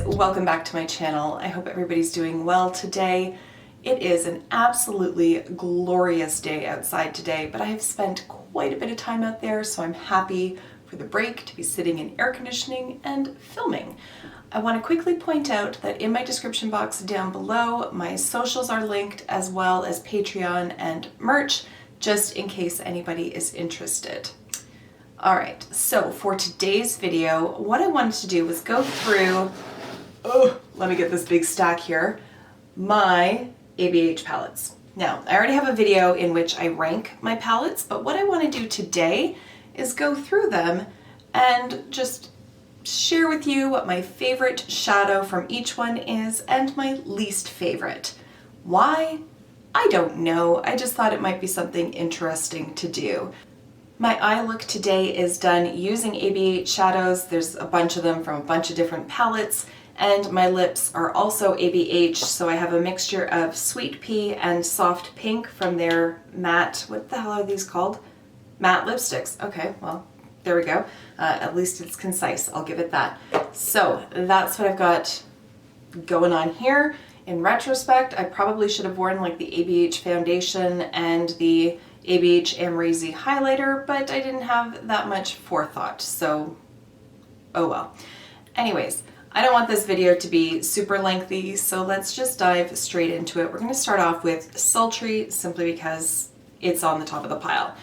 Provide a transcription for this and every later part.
Welcome back to my channel. I hope everybody's doing well today. It is an absolutely glorious day outside today, but I have spent quite a bit of time out there, so I'm happy for the break to be sitting in air conditioning and filming. I want to quickly point out that in my description box down below, my socials are linked as well as Patreon and merch, just in case anybody is interested. Alright, so for today's video, what I wanted to do was go through let me get this big stack here, my ABH palettes. Now, I already have a video in which I rank my palettes, but what I want to do today is go through them and just share with you what my favorite shadow from each one is and my least favorite. Why? I don't know. I just thought it might be something interesting to do. My eye look today is done using ABH shadows. There's a bunch of them from a bunch of different palettes. And my lips are also ABH, so I have a mixture of Sweet Pea and Soft Pink from their matte, what the hell are these called? Matte lipsticks. Okay, well, there we go. At least it's concise, I'll give it that. So that's what I've got going on here. In retrospect, I probably should have worn like the ABH foundation and the ABH Amrezy highlighter, but I didn't have that much forethought, so oh well. Anyways, I don't want this video to be super lengthy, so let's just dive straight into it. We're going to start off with Sultry, simply because it's on the top of the pile.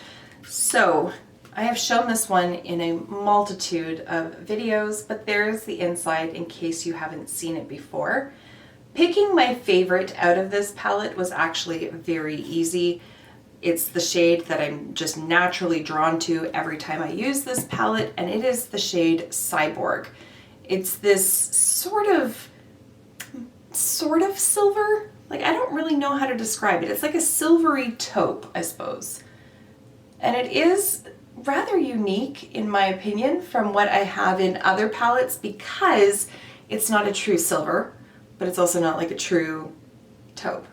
So I have shown this one in a multitude of videos, but there's the inside in case you haven't seen it before. Picking my favorite out of this palette was actually very easy. It's the shade that I'm just naturally drawn to every time I use this palette, and it is the shade Cyborg. It's this sort of silver. Like, I don't really know how to describe it. It's like a silvery taupe, I suppose. And it is rather unique, in my opinion, from what I have in other palettes because it's not a true silver, but it's also not like a true taupe.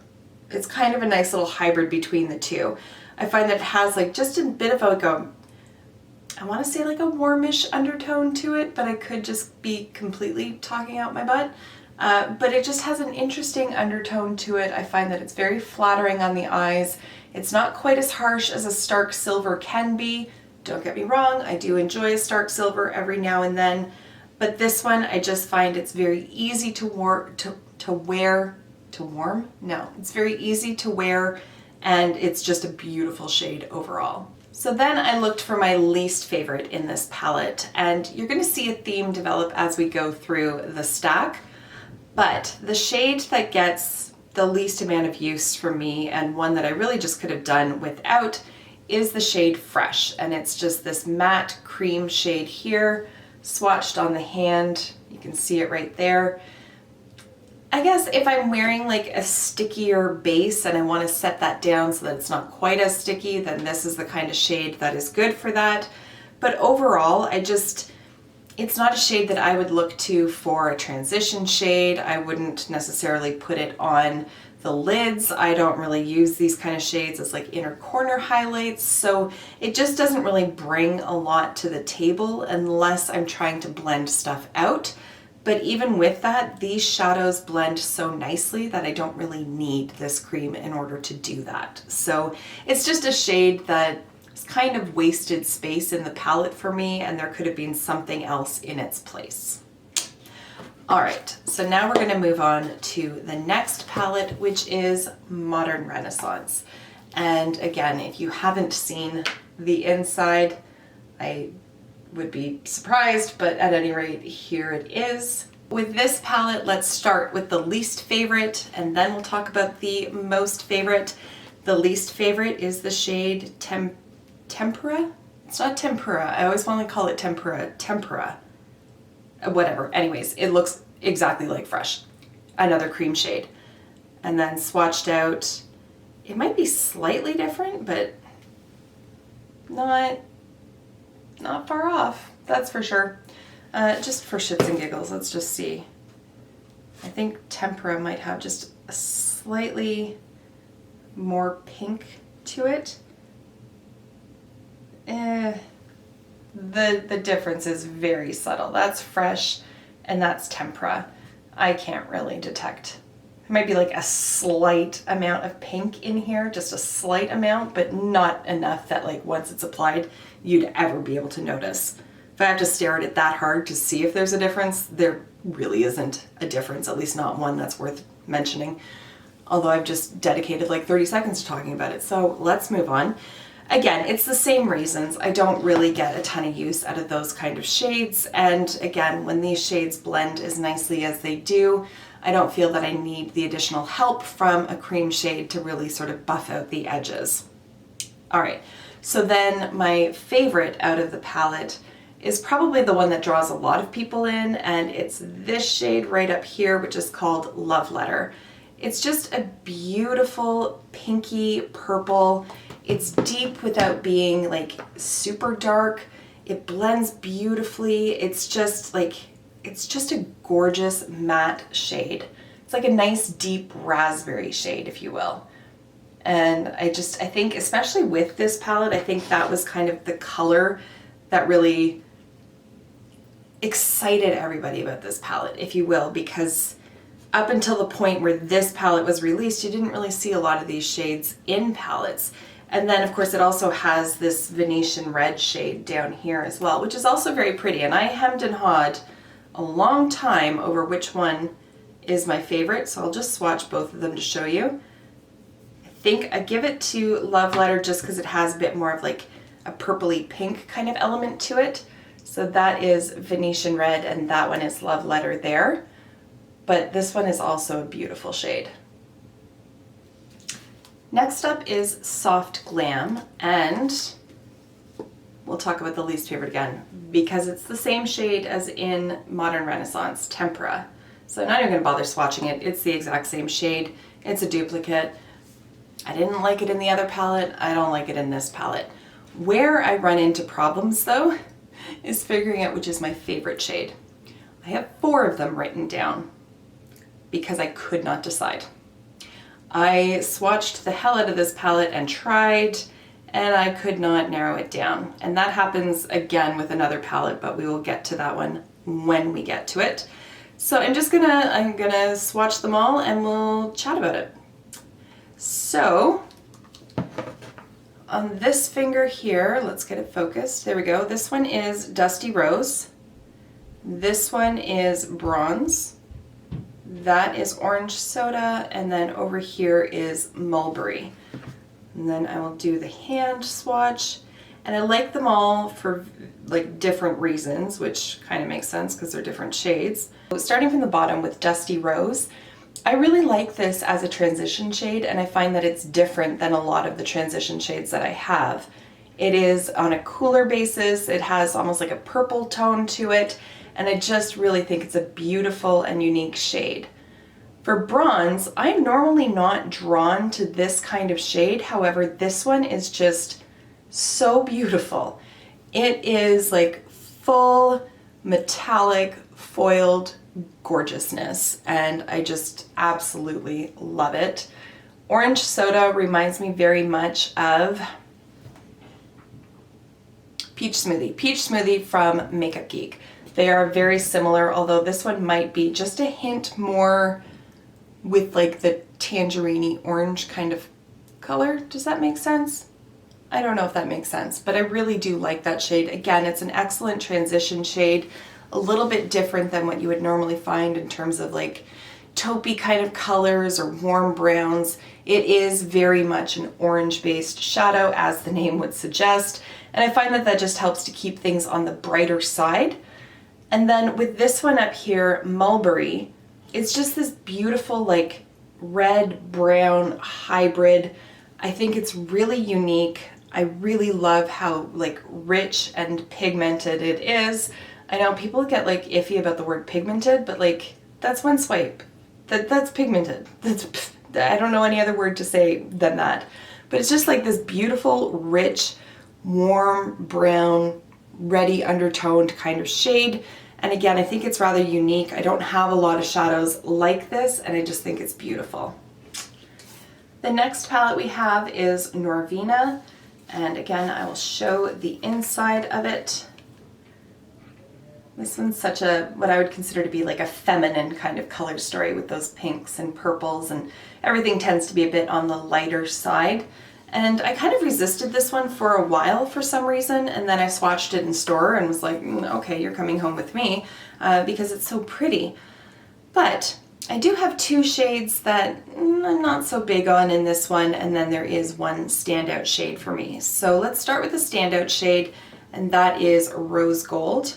It's kind of a nice little hybrid between the two. I find that it has like just a bit of like a, I want to say like a warmish undertone to it, but I could just be completely talking out my butt. But it just has an interesting undertone to it. I find that it's very flattering on the eyes. It's not quite as harsh as a stark silver can be. Don't get me wrong, I do enjoy a stark silver every now and then, but this one I just find it's very easy to wear. No, it's very easy to wear, and it's just a beautiful shade overall. So then I looked for my least favorite in this palette, and you're going to see a theme develop as we go through the stack, but the shade that gets the least amount of use for me, and one that I really just could have done without, is the shade Fresh, and it's just this matte cream shade here, swatched on the hand. You can see it right there. I guess if I'm wearing like a stickier base and I want to set that down so that it's not quite as sticky, then this is the kind of shade that is good for that. But overall, it's not a shade that I would look to for a transition shade. I wouldn't necessarily put it on the lids. I don't really use these kind of shades as like inner corner highlights, so it just doesn't really bring a lot to the table unless I'm trying to blend stuff out. But even with that, these shadows blend so nicely that I don't really need this cream in order to do that. So it's just a shade that is kind of wasted space in the palette for me, and there could have been something else in its place. All right, so now we're going to move on to the next palette, which is Modern Renaissance. And again, if you haven't seen the inside, I would be surprised, but at any rate, here it is. With this palette, let's start with the least favorite, and then we'll talk about the most favorite. The least favorite is the shade Tempera? It's not Tempera. I always want to call it Tempera. Whatever. Anyways, it looks exactly like Fresh. Another cream shade. And then swatched out, it might be slightly different, but not far off, that's for sure. Just for shits and giggles, let's just see. I think Tempera might have just a slightly more pink to it. The difference is very subtle. That's fresh and that's tempera. I can't really detect. There might be like a slight amount of pink in here, just a slight amount, but not enough that like once it's applied, you'd ever be able to notice. If I have to stare at it that hard to see if there's a difference, there really isn't a difference, at least not one that's worth mentioning. Although I've just dedicated like 30 seconds to talking about it. So let's move on. Again, it's the same reasons. I don't really get a ton of use out of those kind of shades. And again, when these shades blend as nicely as they do, I don't feel that I need the additional help from a cream shade to really sort of buff out the edges. All right, so then my favorite out of the palette is probably the one that draws a lot of people in, and it's this shade right up here, which is called Love Letter. It's just a beautiful pinky purple. It's deep without being like super dark. It blends beautifully. It's just a gorgeous matte shade. It's like a nice deep raspberry shade, if you will. And I think especially with this palette, I think that was kind of the color that really excited everybody about this palette, if you will, because up until the point where this palette was released, you didn't really see a lot of these shades in palettes. And then of course it also has this Venetian red shade down here as well, which is also very pretty. And I hemmed and hawed a long time over which one is my favorite, so I'll just swatch both of them to show you. I think I give it to Love Letter just because it has a bit more of like a purpley pink kind of element to it. So that is Venetian red and that one is Love Letter there. But this one is also a beautiful shade. Next up is Soft Glam, and we'll talk about the least favorite again because it's the same shade as in Modern Renaissance, Tempera. So I'm not even going to bother swatching it. It's the exact same shade. It's a duplicate. I didn't like it in the other palette. I don't like it in this palette. Where I run into problems though is figuring out which is my favorite shade. I have 4 of them written down because I could not decide. I swatched the hell out of this palette and tried, and I could not narrow it down. And that happens again with another palette, but we will get to that one when we get to it. So I'm gonna swatch them all and we'll chat about it. So on this finger here, let's get it focused. There we go. This one is Dusty Rose. This one is Bronze. That is Orange Soda, and then over here is Mulberry. And then I will do the hand swatch, and I like them all for like different reasons, which kind of makes sense because they're different shades. Starting from the bottom with Dusty Rose, I really like this as a transition shade, and I find that it's different than a lot of the transition shades that I have. It is on a cooler basis, it has almost like a purple tone to it, and I just really think it's a beautiful and unique shade. For Bronze, I'm normally not drawn to this kind of shade, however, this one is just so beautiful. It is like full metallic foiled gorgeousness, and I just absolutely love it. Orange Soda reminds me very much of Peach Smoothie from Makeup Geek. They are very similar, although this one might be just a hint more with like the tangerine orange kind of color. Does that make sense? I don't know if that makes sense, but I really do like that shade. Again, it's an excellent transition shade, a little bit different than what you would normally find in terms of like taupey kind of colors or warm browns. It is very much an orange-based shadow, as the name would suggest, and I find that that just helps to keep things on the brighter side. And then with this one up here, Mulberry, it's just this beautiful like red-brown hybrid. I think it's really unique. I really love how like rich and pigmented it is. I know people get like iffy about the word pigmented, but like that's one swipe. That's pigmented. I don't know any other word to say than that. But it's just like this beautiful, rich, warm brown, reddy undertoned kind of shade. And again, I think it's rather unique. I don't have a lot of shadows like this, and I just think it's beautiful. The next palette we have is Noir, and again, I will show the inside of it. This one's such a, what I would consider to be like a feminine kind of color story with those pinks and purples, and everything tends to be a bit on the lighter side. And I kind of resisted this one for a while for some reason, and then I swatched it in store and was like, okay, you're coming home with me, because it's so pretty. But I do have two shades that I'm not so big on in this one, and then there is one standout shade for me. So let's start with the standout shade, and that is Rose Gold.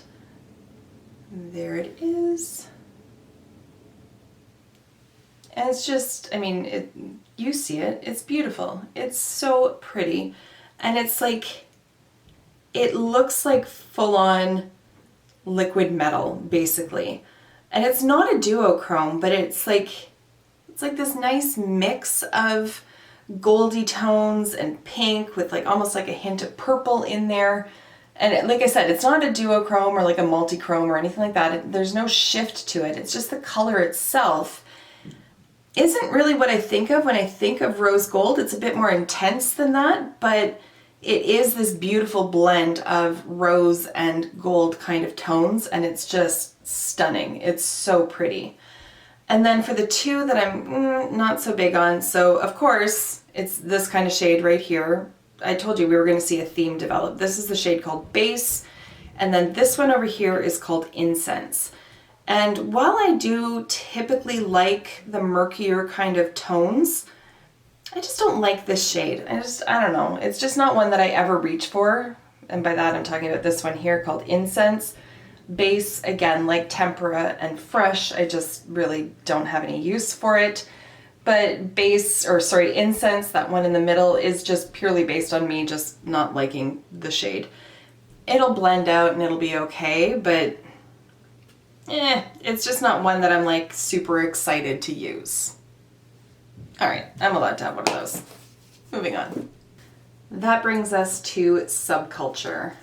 There it is. And it's just, I mean, you see it, it's beautiful. It's so pretty. And it's like, it looks like full-on liquid metal, basically. And it's not a duochrome, but it's like this nice mix of goldy tones and pink with like almost like a hint of purple in there. And like I said, it's not a duochrome or like a multichrome or anything like that. There's no shift to it. It's just the color itself isn't really what I think of when I think of rose gold. It's a bit more intense than that, but it is this beautiful blend of rose and gold kind of tones, and it's just stunning. It's so pretty. And then for the two that I'm not so big on, so of course, it's this kind of shade right here. I told you we were going to see a theme develop. This is the shade called Base, and then this one over here is called Incense. And while I do typically like the murkier kind of tones, I just don't like this shade. I don't know. It's just not one that I ever reach for. And by that I'm talking about this one here called Incense. Base, again, like Tempera and Fresh, I just really don't have any use for it. But Incense, that one in the middle, is just purely based on me just not liking the shade. It'll blend out and it'll be okay, but it's just not one that I'm like super excited to use. All right, I'm allowed to have one of those. Moving on. That brings us to Subculture.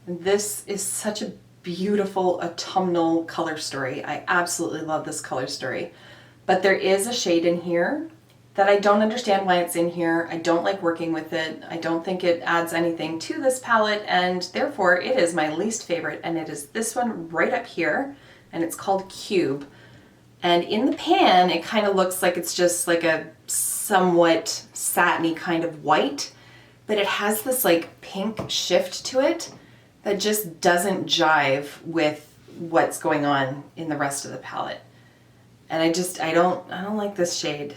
This is such a beautiful autumnal color story. I absolutely love this color story. But there is a shade in here that I don't understand why it's in here. I don't like working with it. I don't think it adds anything to this palette, and therefore it is my least favorite, and it is this one right up here, and it's called Cube. And in the pan, it kind of looks like it's just like a somewhat satiny kind of white, but it has this like pink shift to it that just doesn't jive with what's going on in the rest of the palette. And I don't like this shade.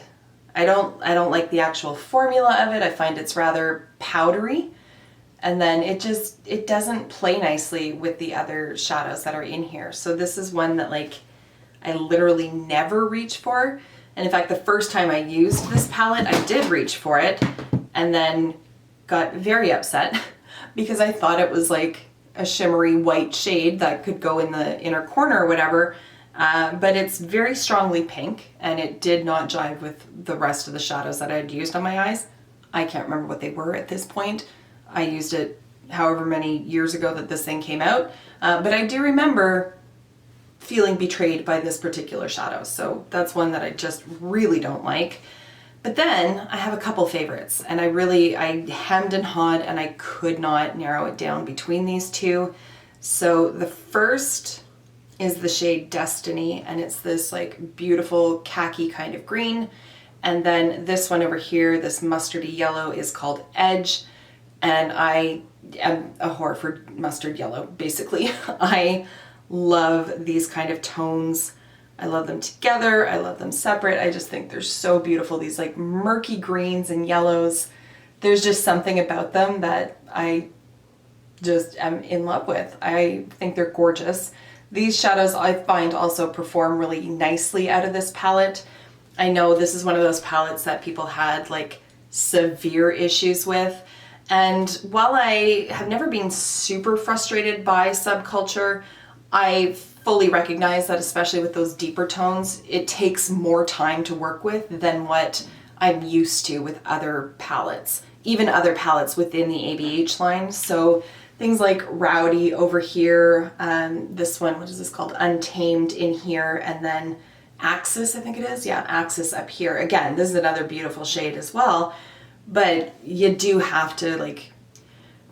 I don't like the actual formula of it. I find it's rather powdery. And then it doesn't play nicely with the other shadows that are in here. So this is one that like I literally never reach for. And in fact, the first time I used this palette, I did reach for it and then got very upset because I thought it was like a shimmery white shade that could go in the inner corner or whatever. But it's very strongly pink, and it did not jive with the rest of the shadows that I had used on my eyes. I can't remember what they were at this point. I used it however many years ago that this thing came out, but I do remember feeling betrayed by this particular shadow, so that's one that I just really don't like. But then I have a couple favorites, and I hemmed and hawed, and I could not narrow it down between these two. So the first is the shade Destiny, and it's this like beautiful khaki kind of green. And then this one over here, this mustardy yellow, is called Edge, and I am a whore for mustard yellow, basically. I love these kind of tones. I love them together, I love them separate. I just think they're so beautiful, these like murky greens and yellows. There's just something about them that I just am in love with. I think they're gorgeous. These shadows I find also perform really nicely out of this palette. I know this is one of those palettes that people had like severe issues with. And while I have never been super frustrated by Subculture, I fully recognize that especially with those deeper tones, it takes more time to work with than what I'm used to with other palettes, even other palettes within the ABH line. So things like Rowdy over here, this one, what is this called? Untamed in here, and then Axis, I think it is. Yeah, Axis up here. Again, this is another beautiful shade as well, but you do have to like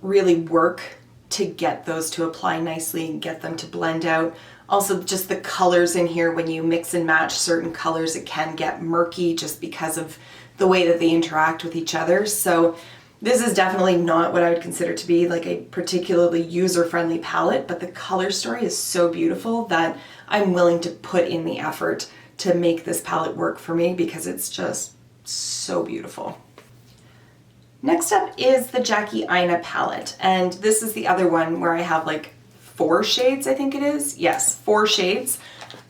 really work to get those to apply nicely and get them to blend out. Also, just the colors in here, when you mix and match certain colors, it can get murky just because of the way that they interact with each other. So this is definitely not what I would consider to be like a particularly user-friendly palette, but the color story is so beautiful that I'm willing to put in the effort to make this palette work for me because it's just so beautiful. Next up is the Jackie Aina palette, and this is the other one where I have like 4 shades, I think it is. Yes, 4 shades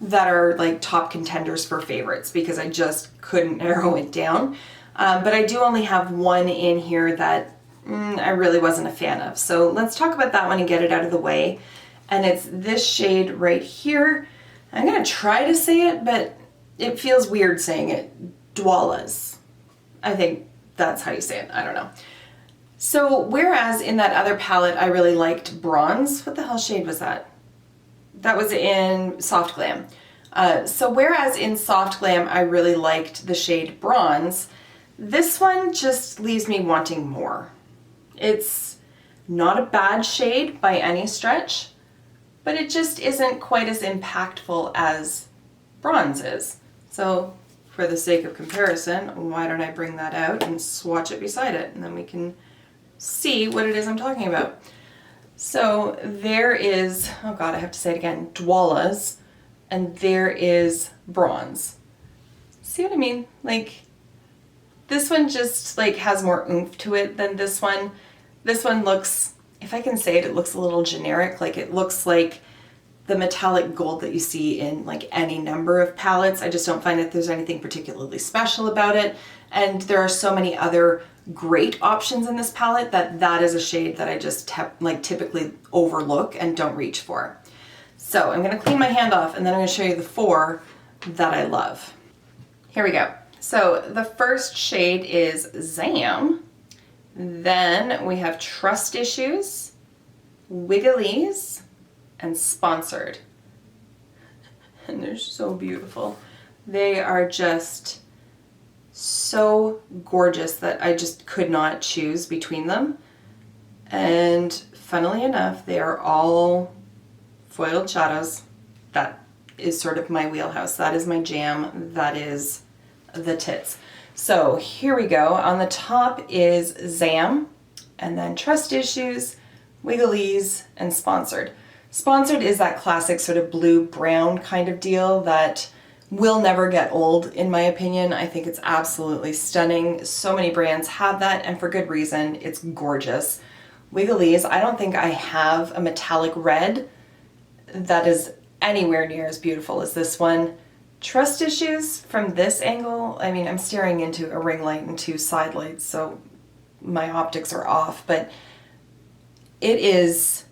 that are like top contenders for favorites because I just couldn't narrow it down. But I do only have one in here that I really wasn't a fan of. So let's talk about that one and get it out of the way. And it's this shade right here. I'm gonna try to say it, but it feels weird saying it. Dwalas. I think that's how you say it. I don't know. So whereas in that other palette I really liked Bronze, what the hell shade was that? That was in Soft Glam. So whereas in Soft Glam I really liked the shade Bronze, this one just leaves me wanting more. It's not a bad shade by any stretch, but it just isn't quite as impactful as Bronze is. So for the sake of comparison, why don't I bring that out and swatch it beside it, and then we can see what it is I'm talking about. So there is, oh God, I have to say it again, Dwalas, and there is Bronze. See what I mean? Like, this one just like has more oomph to it than this one. This one looks, if I can say it, it looks a little generic. Like it looks like the metallic gold that you see in like any number of palettes. I just don't find that there's anything particularly special about it. And there are so many other great options in this palette that is a shade that I just typically overlook and don't reach for. So I'm gonna clean my hand off and then I'm gonna show you the 4 that I love. Here we go. So the first shade is Zam. Then we have Trust Issues, Wigglies, and Sponsored. And they're so beautiful. They are just so gorgeous that I just could not choose between them. And funnily enough, they are all foiled shadows. That is sort of my wheelhouse. That is my jam. That is the tits. So here we go. On the top is Zam, and then Trust Issues, Wigglies, and Sponsored. Sponsored is that classic sort of blue-brown kind of deal that will never get old, in my opinion. I think it's absolutely stunning. So many brands have that, and for good reason. It's gorgeous. Wigglies, I don't think I have a metallic red that is anywhere near as beautiful as this one. Trust Issues, from this angle, I mean, I'm staring into a ring light and 2 side lights, so my optics are off, but it is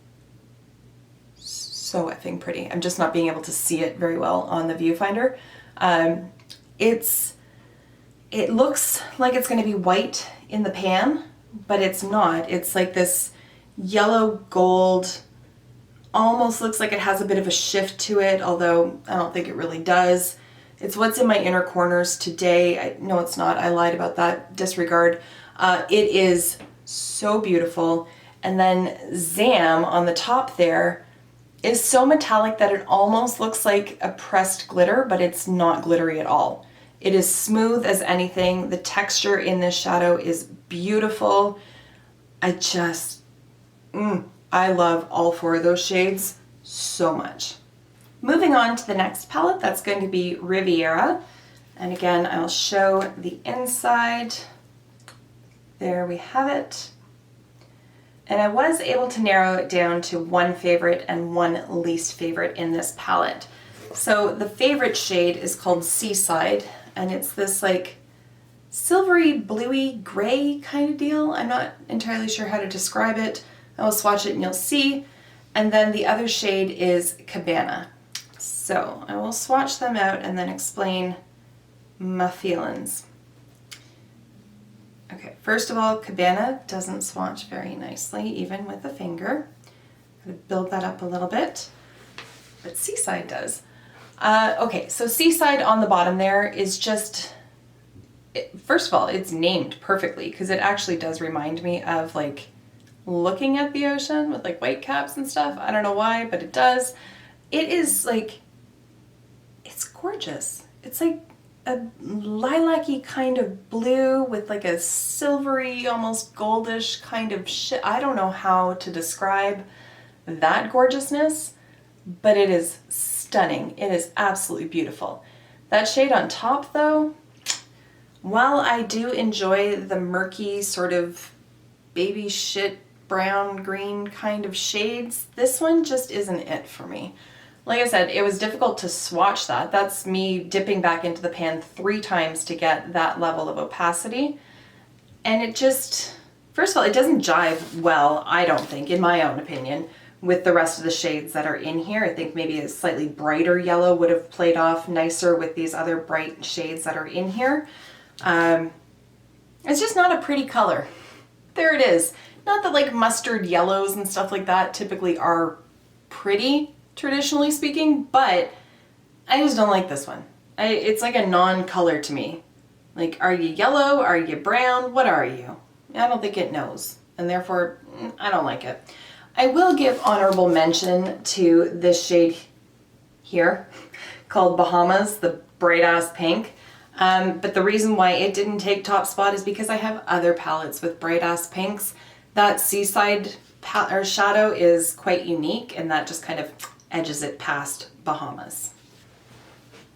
so effing pretty. I'm just not being able to see it very well on the viewfinder. It looks like it's going to be white in the pan, but it's not. It's like this yellow gold, almost looks like it has a bit of a shift to it, although I don't think it really does. It's what's in my inner corners today. No, it's not. I lied about that. Disregard. It is so beautiful. And then Zam on the top there is so metallic that it almost looks like a pressed glitter, but it's not glittery at all. It is smooth as anything. The texture in this shadow is beautiful. I love all 4 of those shades so much. Moving on to the next palette, that's going to be Riviera. And again, I'll show the inside. There we have it. And I was able to narrow it down to 1 favorite and 1 least favorite in this palette. So the favorite shade is called Seaside, and it's this like silvery, bluey, gray kind of deal. I'm not entirely sure how to describe it. I will swatch it and you'll see. And then the other shade is Cabana. So I will swatch them out and then explain my feelings. Okay, first of all, Cabana doesn't swatch very nicely, even with a finger. I'm gonna build that up a little bit, but Seaside does. Okay, so Seaside on the bottom there is just, first of all, it's named perfectly because it actually does remind me of like looking at the ocean with like white caps and stuff. I don't know why, but it does. It is like, it's gorgeous. It's like a lilac-y kind of blue with like a silvery, almost goldish kind of shit. I don't know how to describe that gorgeousness, but it is stunning. It is absolutely beautiful. That shade on top though, while I do enjoy the murky sort of baby shit brown green kind of shades, this one just isn't it for me. Like I said, it was difficult to swatch that. That's me dipping back into the pan 3 times to get that level of opacity. And it just, first of all, it doesn't jive well, I don't think, in my own opinion, with the rest of the shades that are in here. I think maybe a slightly brighter yellow would have played off nicer with these other bright shades that are in here. It's just not a pretty color. There it is. Not that like mustard yellows and stuff like that typically are pretty, traditionally speaking, but I just don't like this one. It's like a non-color to me. Like, are you yellow? Are you brown? What are you? I don't think it knows, and therefore I don't like it. I will give honorable mention to this shade here called Bahamas, the bright ass pink. But the reason why it didn't take top spot is because I have other palettes with bright ass pinks. That Seaside shadow is quite unique, and that just kind of edges it past Bahamas.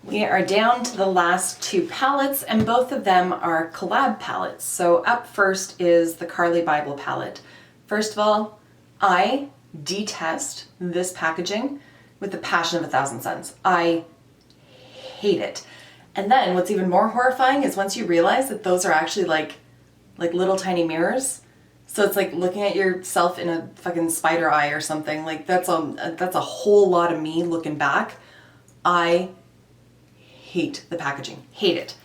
We are down to the last 2 palettes, and both of them are collab palettes. So up first is the Carli Bel palette. First of all, I detest this packaging with the passion of 1,000 suns. I hate it. And then what's even more horrifying is once you realize that those are actually like little tiny mirrors. So it's like looking at yourself in a fucking spider eye or something. Like that's a whole lot of me looking back. I hate the packaging, hate it.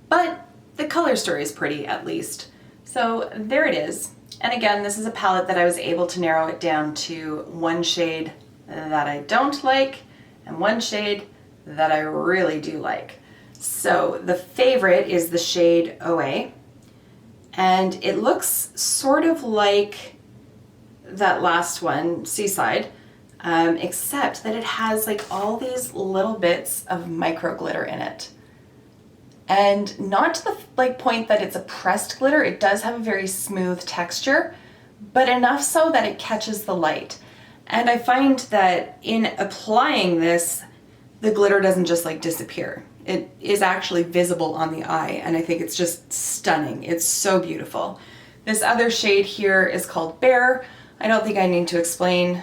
But the color story is pretty at least. So there it is. And again, this is a palette that I was able to narrow it down to 1 shade that I don't like and 1 shade that I really do like. So the favorite is the shade OA. And it looks sort of like that last one, Seaside, except that it has like all these little bits of micro glitter in it. And not to the like point that it's a pressed glitter, it does have a very smooth texture, but enough so that it catches the light. And I find that in applying this, the glitter doesn't just like disappear. It is actually visible on the eye, and I think it's just stunning. It's so beautiful. This other shade here is called Bear. I don't think I need to explain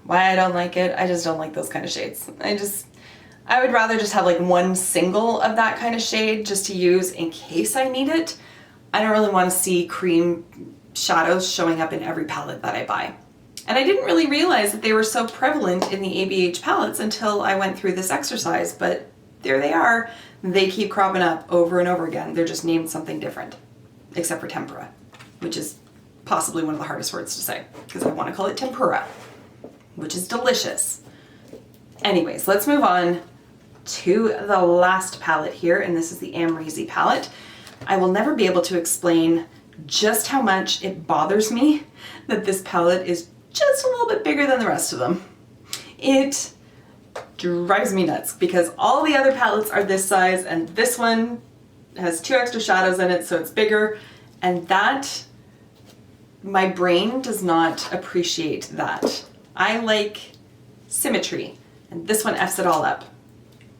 why I don't like it. I just don't like those kind of shades. I would rather just have like 1 single of that kind of shade just to use in case I need it. I don't really want to see cream shadows showing up in every palette that I buy. And I didn't really realize that they were so prevalent in the ABH palettes until I went through this exercise, but there they are. They keep cropping up over and over again. They're just named something different, except for tempura, which is possibly one of the hardest words to say because I want to call it tempura, which is delicious. Anyways, let's move on to the last palette here, and this is the Amrezy palette. I will never be able to explain just how much it bothers me that this palette is just a little bit bigger than the rest of them. It drives me nuts because all the other palettes are this size and this one has 2 extra shadows in it, so it's bigger, and that, my brain does not appreciate that. I like symmetry, and this one F's it all up.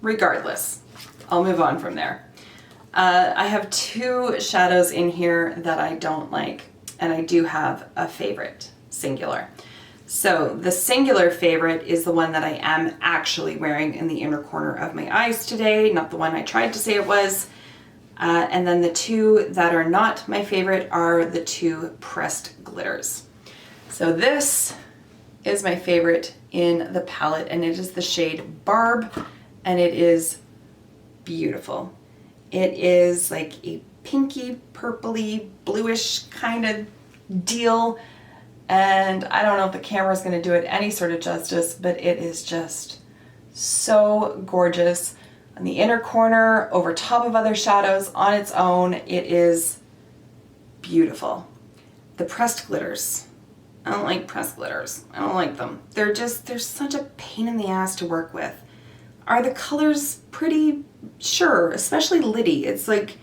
Regardless, I'll move on from there. I have 2 shadows in here that I don't like, and I do have a favorite, singular. So the singular favorite is the one that I am actually wearing in the inner corner of my eyes today, not the one I tried to say it was. And then the 2 that are not my favorite are the 2 pressed glitters. So this is my favorite in the palette, and it is the shade Barb, and it is beautiful. It is like a pinky, purpley, bluish kind of deal. And I don't know if the camera is going to do it any sort of justice, but it is just So gorgeous. On the inner corner, over top of other shadows, on its own, it is beautiful. The pressed glitters. I don't like pressed glitters. I don't like them. They're such a pain in the ass to work with. Are the colors pretty? Sure, especially Liddy. It's like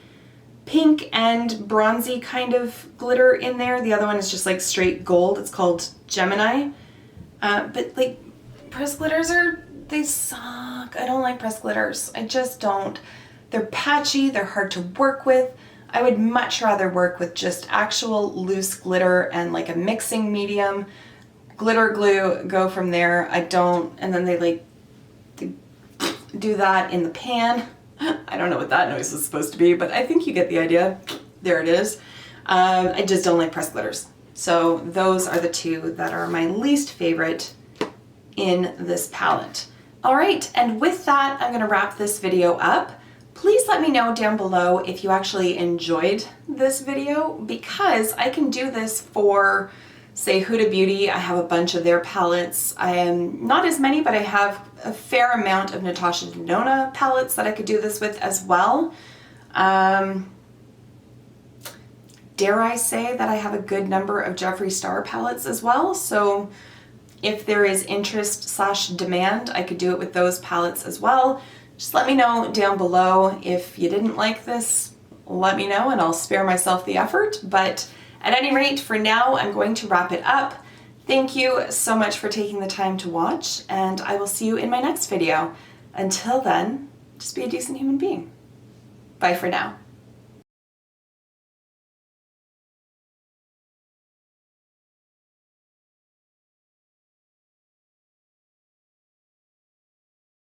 pink and bronzy kind of glitter in there. The other one is just like straight gold. It's called Gemini. But like pressed glitters they suck. I don't like pressed glitters. I just don't. They're patchy, they're hard to work with. I would much rather work with just actual loose glitter and like a mixing medium. Glitter glue, go from there. I don't, and then they do that in the pan. I don't know what that noise is supposed to be, but I think you get the idea. There it is. I just don't like pressed glitters. So those are the two that are my least favorite in this palette. All right, and with that, I'm gonna wrap this video up. Please let me know down below if you actually enjoyed this video, because I can do this for, say, Huda Beauty. I have a bunch of their palettes. I am not as many, but I have a fair amount of Natasha Denona palettes that I could do this with as well. Dare I say that I have a good number of Jeffree Star palettes as well, so if there is interest/demand, I could do it with those palettes as well. Just let me know down below. If you didn't like this, let me know and I'll spare myself the effort. But at any rate, for now, I'm going to wrap it up. Thank you so much for taking the time to watch, and I will see you in my next video. Until then, just be a decent human being. Bye for now.